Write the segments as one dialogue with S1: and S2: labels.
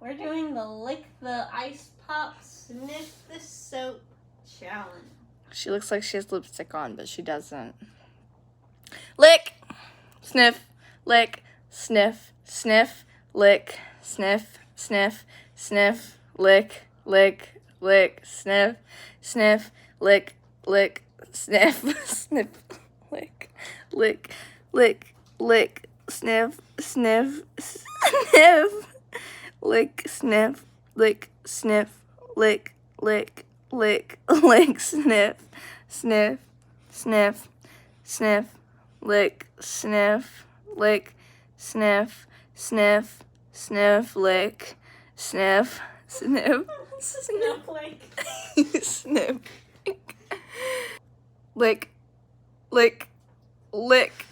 S1: We're doing the lick the ice pop, sniff the soap challenge.
S2: She looks like she has lipstick on, but she doesn't. Lick, sniff, lick, sniff, sniff, lick, sniff, sniff, sniff, lick, lick, lick, sniff, sniff, lick, lick, sniff, sniff, lick, lick, lick, lick, sniff, sniff, sniff, lick, sniff, lick, sniff, lick, lick, lick, lick, sniff, sniff, sniff, sniff, lick, sniff, lick, sniff, sniff, sniff, lick, sniff, sniff,
S1: Snowflake.
S2: sniff, lick, lick, lick,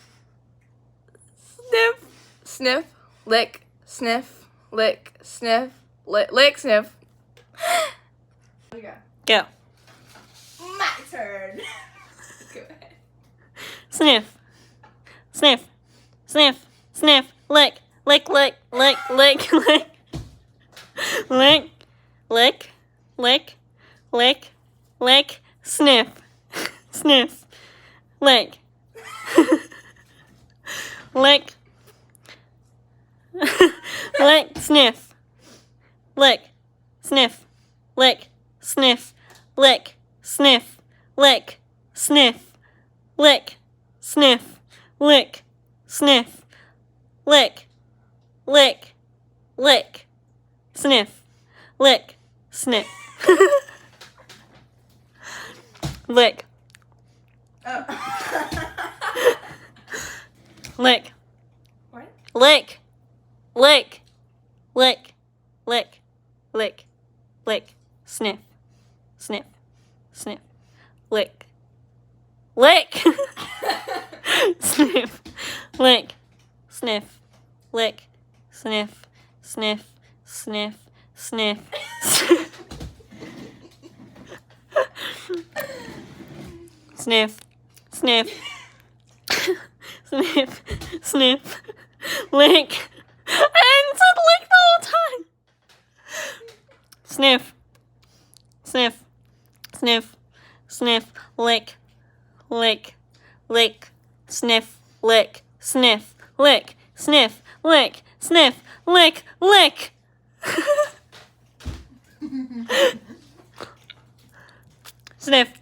S2: sniff, sniff, lick, sniff, lick, sniff, lick, lick, sniff.
S1: Go. My turn. Go ahead.
S3: Sniff. Sniff. Sniff. Sniff. Lick. Lick. Lick. Lick. Lick. Lick. Lick. Lick. Lick. Lick. Lick. Sniff. Sniff. Lick. Lick. Lick. Sniff. Lick. Sniff. Lick. Sniff. Lick. Sniff. Lick. Sniff. Lick. Sniff. Lick. Sniff. Lick. Lick. Lick. Sniff. Lick. Sniff. Lick. Lick.
S1: What?
S3: Lick. Lick. Lick. Lick. Lick. Lick. Sniff. Sniff. Sniff. Lick. Lick. Sniff. Lick. Sniff. Lick. Sniff. Sniff. Sniff. Sniff. Sniff. Sniff. Sniff. Sniff. Lick. I said lick the whole time. Sniff. Sniff. Sniff. Sniff. Lick. Lick. Lick. Sniff. Lick. Sniff. Lick. Sniff. Lick. Sniff. Lick. Lick. Sniff.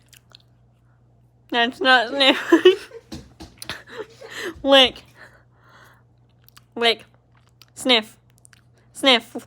S3: That's not sniff. Lick. Lick. Sniff. Sniff.